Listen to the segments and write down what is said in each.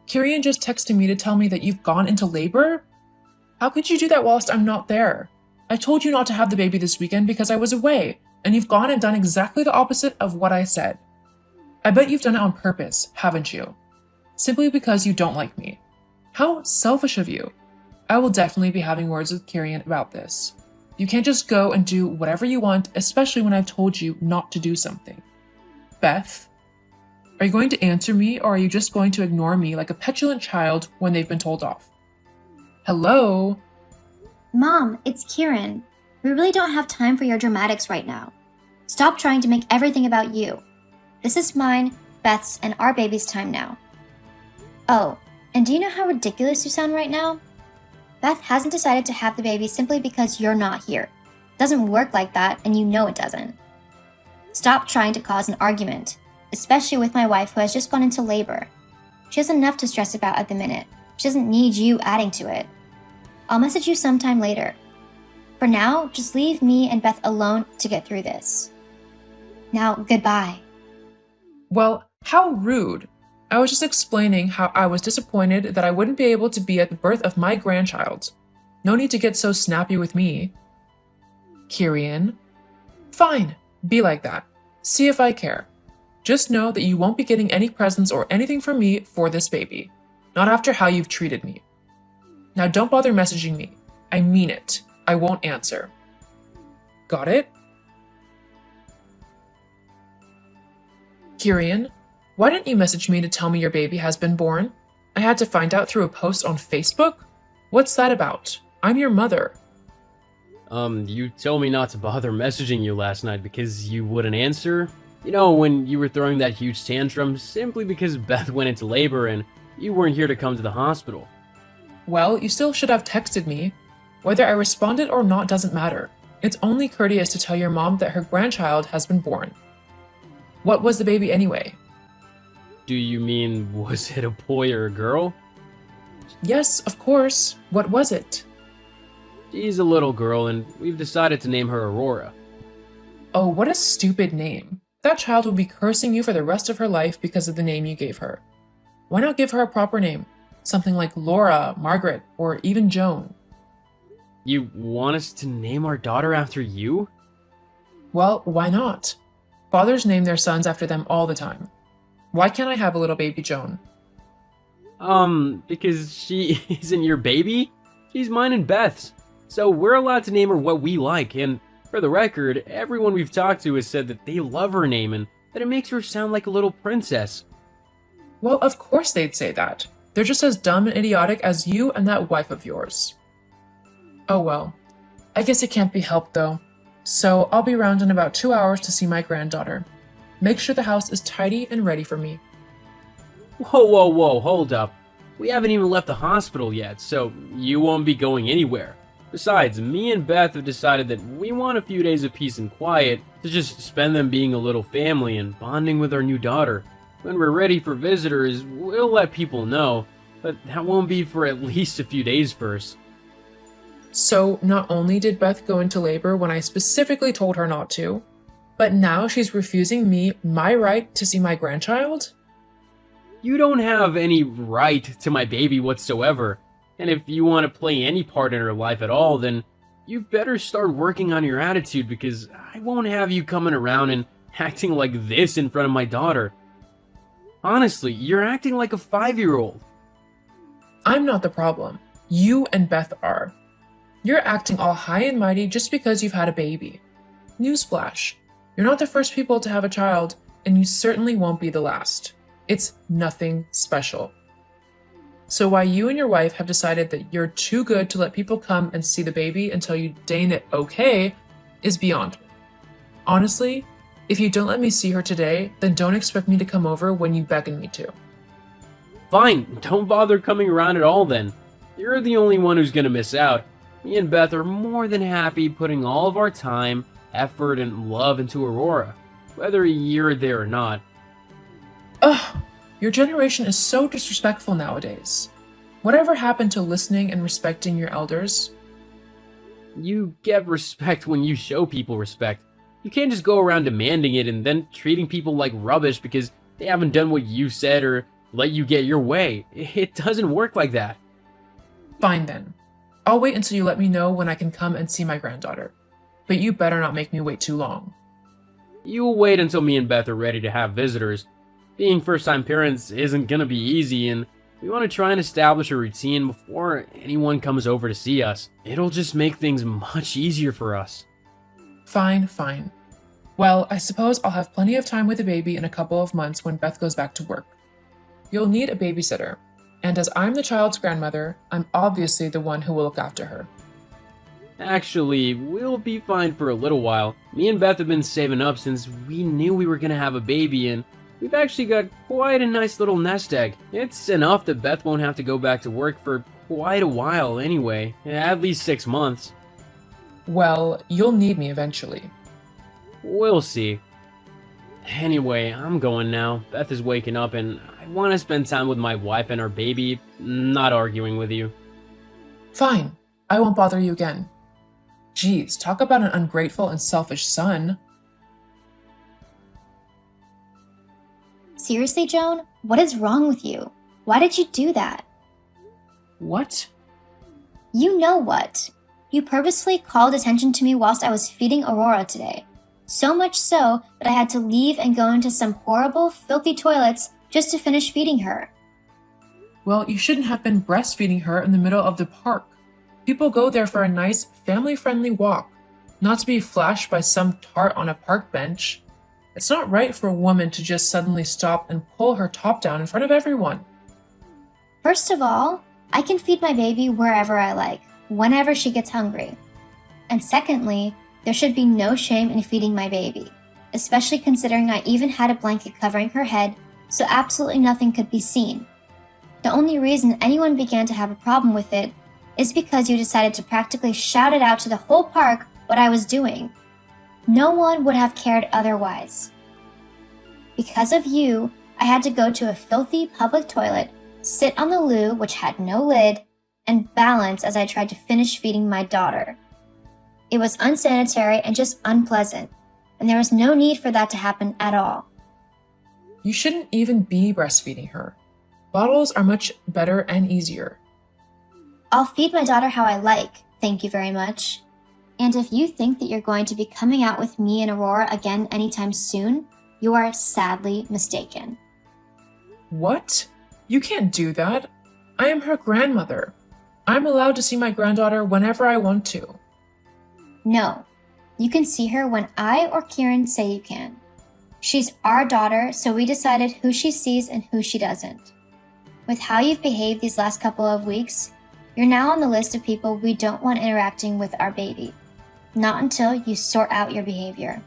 Kirian just texted me to tell me that you've gone into labor? How could you do that whilst I'm not there? I told you not to have the baby this weekend because I was away, and you've gone and done exactly the opposite of what I said. I bet you've done it on purpose, haven't you? Simply because you don't like me. How selfish of you. I will definitely be having words with Kirian about this. You can't just go and do whatever you want, especially when I've told you not to do something. Beth, are you going to answer me, or are you just going to ignore me like a petulant child when they've been told off? Hello? Mom, it's Kieran. We really don't have time for your dramatics right now. Stop trying to make everything about you. This is mine, Beth's, and our baby's time now. Oh, and do you know how ridiculous you sound right now? Beth hasn't decided to have the baby simply because you're not here. It doesn't work like that, and you know it doesn't. Stop trying to cause an argument, especially with my wife who has just gone into labor. She has enough to stress about at the minute. She doesn't need you adding to it. I'll message you sometime later. For now, just leave me and Beth alone to get through this. Now, goodbye. Well, how rude. I was just explaining how I was disappointed that I wouldn't be able to be at the birth of my grandchild. No need to get so snappy with me. Kirian. Fine, be like that. See if I care. Just know that you won't be getting any presents or anything from me for this baby. Not after how you've treated me. Now don't bother messaging me. I mean it. I won't answer. Got it? Kirian, why didn't you message me to tell me your baby has been born? I had to find out through a post on Facebook? What's that about? I'm your mother. You told me not to bother messaging you last night because you wouldn't answer. You know, when you were throwing that huge tantrum simply because Beth went into labor and you weren't here to come to the hospital. Well, you still should have texted me. Whether I responded or not doesn't matter. It's only courteous to tell your mom that her grandchild has been born. What was the baby anyway? Do you mean, was it a boy or a girl? Yes, of course. What was it? She's a little girl and we've decided to name her Aurora. Oh, what a stupid name. That child will be cursing you for the rest of her life because of the name you gave her. Why not give her a proper name? Something like Laura, Margaret, or even Joan. You want us to name our daughter after you? Well, why not? Fathers name their sons after them all the time. Why can't I have a little baby Joan? Because she isn't your baby? She's mine and Beth's. So we're allowed to name her what we like, and for the record, everyone we've talked to has said that they love her name and that it makes her sound like a little princess. Well, of course they'd say that. They're just as dumb and idiotic as you and that wife of yours. Oh well. I guess it can't be helped though. So I'll be around in about 2 hours to see my granddaughter. Make sure the house is tidy and ready for me. Whoa, hold up. We haven't even left the hospital yet, so you won't be going anywhere. Besides, me and Beth have decided that we want a few days of peace and quiet to just spend them being a little family and bonding with our new daughter. When we're ready for visitors, we'll let people know, but that won't be for at least a few days first. So not only did Beth go into labor when I specifically told her not to, but now she's refusing me my right to see my grandchild? You don't have any right to my baby whatsoever, and if you want to play any part in her life at all, then you better start working on your attitude because I won't have you coming around and acting like this in front of my daughter. Honestly, you're acting like a 5-year-old. I'm not the problem. You and Beth are. You're acting all high and mighty just because you've had a baby. Newsflash. You're not the first people to have a child, and you certainly won't be the last. It's nothing special. So why you and your wife have decided that you're too good to let people come and see the baby until you deign it okay is beyond me. Honestly, if you don't let me see her today, then don't expect me to come over when you beckon me to. Fine, don't bother coming around at all then. You're the only one who's gonna miss out. Me and Beth are more than happy putting all of our time, effort, and love into Aurora, whether you're there or not. Ugh, your generation is so disrespectful nowadays. Whatever happened to listening and respecting your elders? You get respect when you show people respect. You can't just go around demanding it and then treating people like rubbish because they haven't done what you said or let you get your way. It doesn't work like that. Fine then. I'll wait until you let me know when I can come and see my granddaughter. But you better not make me wait too long. You'll wait until me and Beth are ready to have visitors. Being first-time parents isn't gonna be easy, and we want to try and establish a routine before anyone comes over to see us. It'll just make things much easier for us. Fine, fine. Well, I suppose I'll have plenty of time with the baby in a couple of months when Beth goes back to work. You'll need a babysitter, and as I'm the child's grandmother, I'm obviously the one who will look after her. Actually, we'll be fine for a little while. Me and Beth have been saving up since we knew we were gonna have a baby, and we've actually got quite a nice little nest egg. It's enough that Beth won't have to go back to work for quite a while anyway, at least 6 months. Well, you'll need me eventually. We'll see. Anyway, I'm going now. Beth is waking up and I want to spend time with my wife and our baby, not arguing with you. Fine, I won't bother you again. Geez, talk about an ungrateful and selfish son. Seriously, Joan? What is wrong with you? Why did you do that? What? You know what? You purposely called attention to me whilst I was feeding Aurora today. So much so that I had to leave and go into some horrible, filthy toilets just to finish feeding her. Well, you shouldn't have been breastfeeding her in the middle of the park. People go there for a nice, family-friendly walk, not to be flashed by some tart on a park bench. It's not right for a woman to just suddenly stop and pull her top down in front of everyone. First of all, I can feed my baby wherever I like, whenever she gets hungry. And secondly, there should be no shame in feeding my baby, especially considering I even had a blanket covering her head, so absolutely nothing could be seen. The only reason anyone began to have a problem with it is because you decided to practically shout it out to the whole park what I was doing. No one would have cared otherwise. Because of you, I had to go to a filthy public toilet, sit on the loo, which had no lid, and balance as I tried to finish feeding my daughter. It was unsanitary and just unpleasant, and there was no need for that to happen at all. You shouldn't even be breastfeeding her. Bottles are much better and easier. I'll feed my daughter how I like, thank you very much. And if you think that you're going to be coming out with me and Aurora again anytime soon, you are sadly mistaken. What? You can't do that. I am her grandmother. I'm allowed to see my granddaughter whenever I want to. No, you can see her when I or Kieran say you can. She's our daughter, so we decided who she sees and who she doesn't. With how you've behaved these last couple of weeks, you're now on the list of people we don't want interacting with our baby. Not until you sort out your behavior.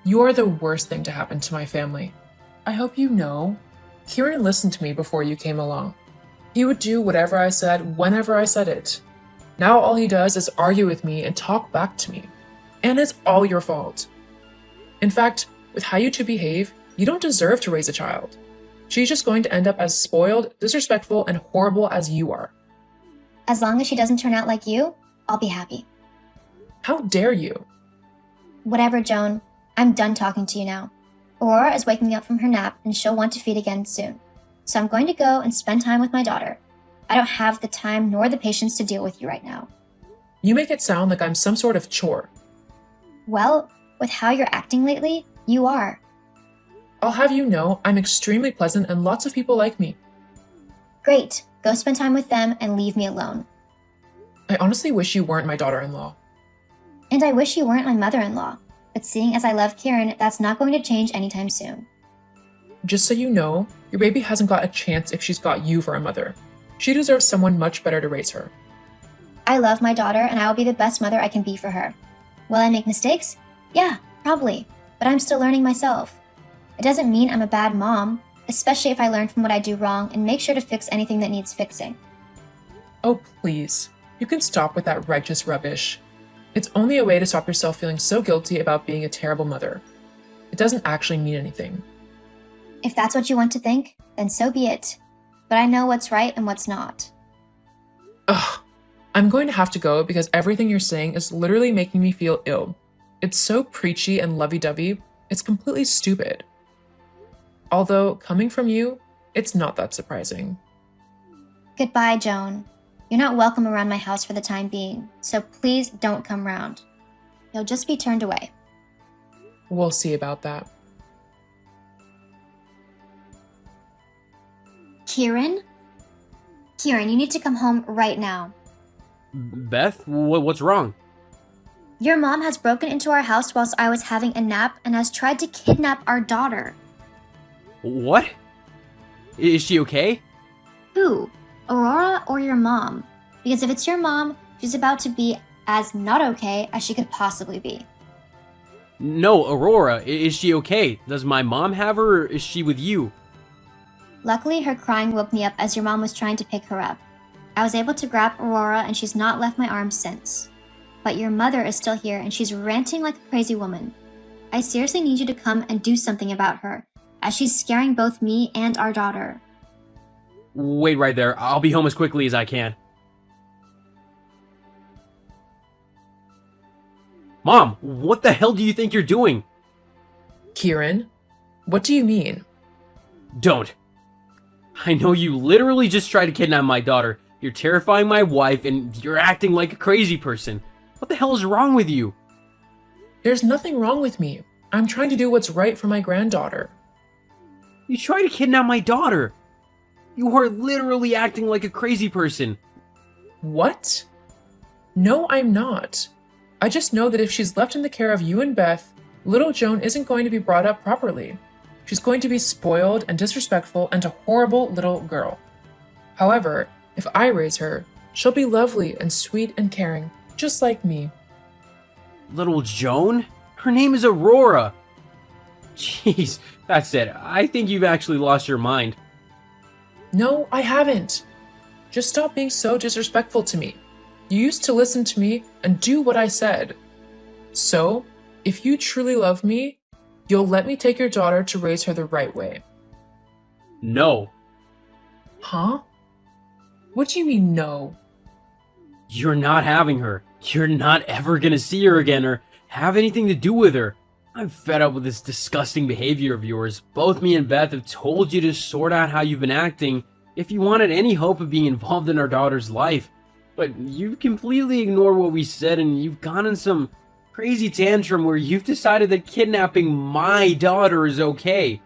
You are the worst thing to happen to my family. I hope you know. Kieran listened to me before you came along. He would do whatever I said whenever I said it. Now all he does is argue with me and talk back to me. And it's all your fault. In fact, with how you two behave, you don't deserve to raise a child. She's just going to end up as spoiled, disrespectful, and horrible as you are. As long as she doesn't turn out like you, I'll be happy. How dare you? Whatever, Joan. I'm done talking to you now. Aurora is waking up from her nap and she'll want to feed again soon. So I'm going to go and spend time with my daughter. I don't have the time nor the patience to deal with you right now. You make it sound like I'm some sort of chore. Well, with how you're acting lately, you are. I'll have you know I'm extremely pleasant and lots of people like me. Great. Go spend time with them and leave me alone. I honestly wish you weren't my daughter-in-law. And I wish you weren't my mother-in-law. But seeing as I love Kieran, that's not going to change anytime soon. Just so you know, your baby hasn't got a chance if she's got you for a mother. She deserves someone much better to raise her. I love my daughter and I will be the best mother I can be for her. Will I make mistakes? Yeah, probably. But I'm still learning myself. It doesn't mean I'm a bad mom, especially if I learn from what I do wrong and make sure to fix anything that needs fixing. Oh, please. You can stop with that righteous rubbish. It's only a way to stop yourself feeling so guilty about being a terrible mother. It doesn't actually mean anything. If that's what you want to think, then so be it. But I know what's right and what's not. Ugh. I'm going to have to go because everything you're saying is literally making me feel ill. It's so preachy and lovey-dovey, it's completely stupid. Although, coming from you, It's not that surprising. Goodbye, Joan. You're not welcome around my house for the time being, so please don't come round. You'll just be turned away. We'll see about that. Kieran? Kieran, you need to come home right now. Beth, what's wrong? Your mom has broken into our house whilst I was having a nap and has tried to kidnap our daughter. What? Is she okay? Who? Aurora or your mom? Because if it's your mom, she's about to be as not okay as she could possibly be. No, Aurora, is she okay? Does my mom have her, or is she with you? Luckily, her crying woke me up as your mom was trying to pick her up. I was able to grab Aurora and she's not left my arms since. But your mother is still here and she's ranting like a crazy woman. I seriously need you to come and do something about her, as she's scaring both me and our daughter. Wait right there. I'll be home as quickly as I can. Mom, what the hell do you think you're doing? Kieran, what do you mean? Don't. I know you literally just tried to kidnap my daughter. You're terrifying my wife and you're acting like a crazy person. What the hell is wrong with you? There's nothing wrong with me. I'm trying to do what's right for my granddaughter. You tried to kidnap my daughter. You are literally acting like a crazy person. What? No, I'm not. I just know that if she's left in the care of you and Beth, little Joan isn't going to be brought up properly. She's going to be spoiled and disrespectful and a horrible little girl. However, if I raise her, she'll be lovely and sweet and caring, just like me. Little Joan? Her name is Aurora. Jeez, that's it. I think you've actually lost your mind. No, I haven't. Just stop being so disrespectful to me. You used to listen to me and do what I said. So, if you truly love me, you'll let me take your daughter to raise her the right way. No. Huh? What do you mean, no? You're not having her. You're not ever gonna see her again or have anything to do with her. I'm fed up with this disgusting behavior of yours. Both me and Beth have told you to sort out how you've been acting if you wanted any hope of being involved in our daughter's life. But you completely ignored what we said and you've gone in some crazy tantrum where you've decided that kidnapping my daughter is okay.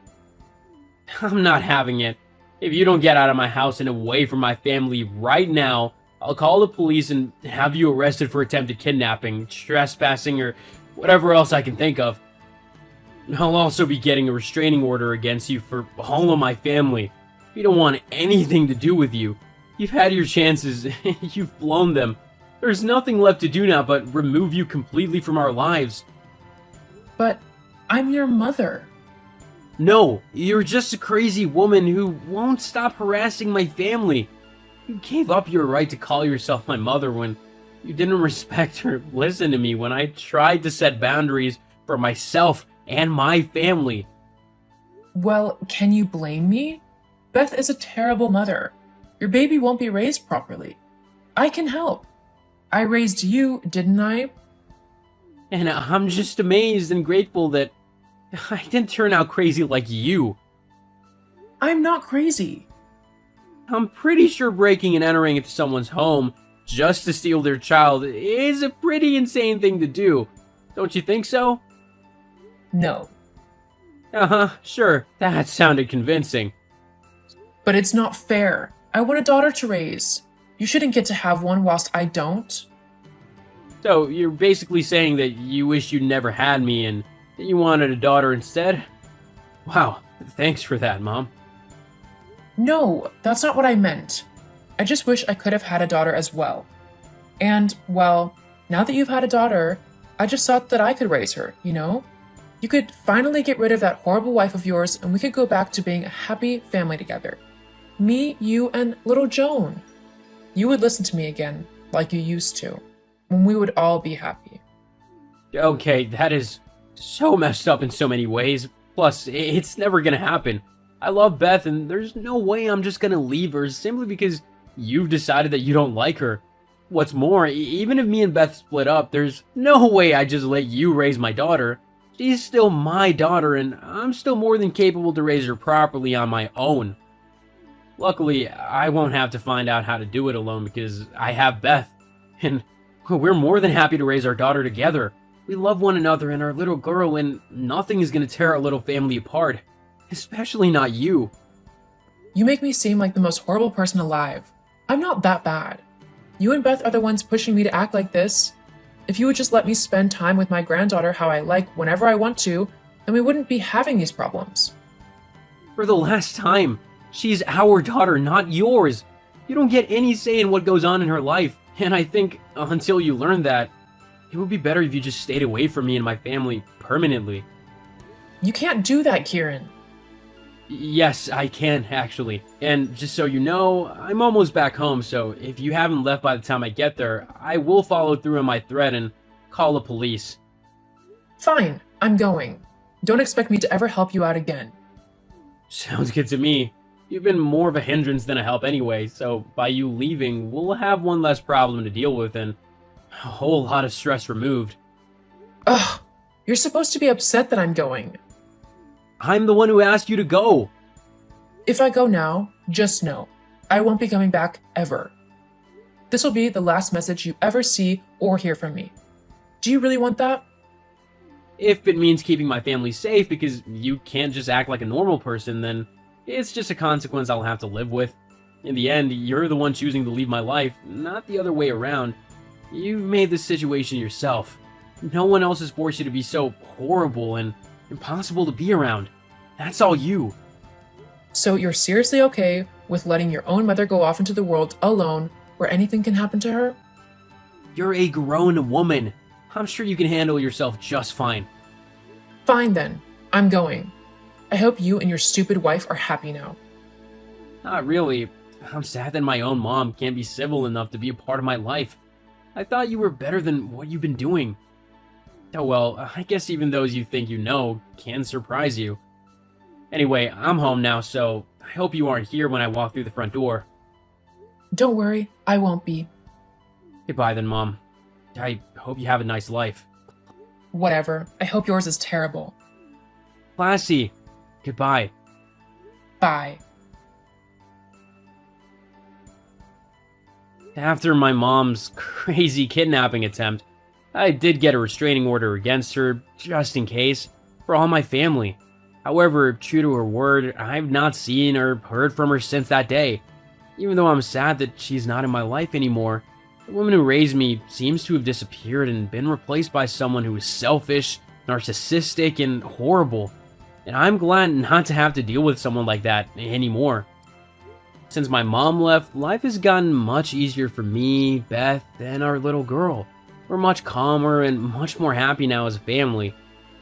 I'm not having it. If you don't get out of my house and away from my family right now, I'll call the police and have you arrested for attempted kidnapping, trespassing, or whatever else I can think of. I'll also be getting a restraining order against you for all of my family. We don't want anything to do with you. You've had your chances, you've blown them. There's nothing left to do now but remove you completely from our lives. But I'm your mother. No, you're just a crazy woman who won't stop harassing my family. You gave up your right to call yourself my mother when you didn't respect or listen to me when I tried to set boundaries for myself and my family. Well, can you blame me? Beth is a terrible mother. Your baby won't be raised properly. I can help. I raised you, didn't I? And I'm just amazed and grateful that I didn't turn out crazy like you. I'm not crazy. I'm pretty sure breaking and entering into someone's home just to steal their child is a pretty insane thing to do. Don't you think so? No. Uh-huh, sure, that sounded convincing. But it's not fair. I want a daughter to raise. You shouldn't get to have one whilst I don't. So, you're basically saying that you wish you never had me and that you wanted a daughter instead? Wow, thanks for that, Mom. No, that's not what I meant. I just wish I could have had a daughter as well. And, well, now that you've had a daughter, I just thought that I could raise her, you know? You could finally get rid of that horrible wife of yours and we could go back to being a happy family together. Me, you, and little Joan. You would listen to me again, like you used to, when we would all be happy. Okay, that is so messed up in so many ways. Plus, it's never gonna happen. I love Beth, and there's no way I'm just gonna leave her simply because you've decided that you don't like her. What's more, even if me and Beth split up, there's no way I just let you raise my daughter. She's still my daughter, and I'm still more than capable to raise her properly on my own. Luckily, I won't have to find out how to do it alone because I have Beth. And we're more than happy to raise our daughter together. We love one another and our little girl, and nothing is going to tear our little family apart. Especially not you. You make me seem like the most horrible person alive. I'm not that bad. You and Beth are the ones pushing me to act like this. If you would just let me spend time with my granddaughter how I like whenever I want to, then we wouldn't be having these problems. For the last time, she's our daughter, not yours. You don't get any say in what goes on in her life, and I think until you learn that, it would be better if you just stayed away from me and my family permanently. You can't do that, Kieran. Yes, I can, actually. And just so you know, I'm almost back home, so if you haven't left by the time I get there, I will follow through on my threat and call the police. Fine, I'm going. Don't expect me to ever help you out again. Sounds good to me. You've been more of a hindrance than a help anyway, so by you leaving, we'll have one less problem to deal with and a whole lot of stress removed. Ugh, you're supposed to be upset that I'm going. I'm the one who asked you to go. If I go now, just know, I won't be coming back ever. This will be the last message you ever see or hear from me. Do you really want that? If it means keeping my family safe because you can't just act like a normal person, then it's just a consequence I'll have to live with. In the end, you're the one choosing to leave my life, not the other way around. You've made this situation yourself. No one else has forced you to be so horrible and impossible to be around. That's all you. So you're seriously okay with letting your own mother go off into the world alone where anything can happen to her? You're a grown woman. I'm sure you can handle yourself just fine. Fine then, I'm going. I hope you and your stupid wife are happy now. Not really. I'm sad that my own mom can't be civil enough to be a part of my life. I thought you were better than what you've been doing. Oh well, I guess even those you think you know can surprise you. Anyway, I'm home now, so I hope you aren't here when I walk through the front door. Don't worry, I won't be. Goodbye then, Mom. I hope you have a nice life. Whatever, I hope yours is terrible. Classy. Goodbye. Bye. After my mom's crazy kidnapping attempt, I did get a restraining order against her, just in case, for all my family. However, true to her word, I've not seen or heard from her since that day. Even though I'm sad that she's not in my life anymore, the woman who raised me seems to have disappeared and been replaced by someone who is selfish, narcissistic, and horrible. And I'm glad not to have to deal with someone like that anymore. Since my mom left, life has gotten much easier for me, Beth, and our little girl. We're much calmer and much more happy now as a family.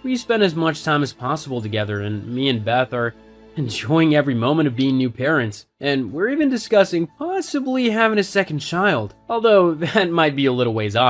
We spend as much time as possible together, and me and Beth are enjoying every moment of being new parents. And we're even discussing possibly having a second child, although that might be a little ways off.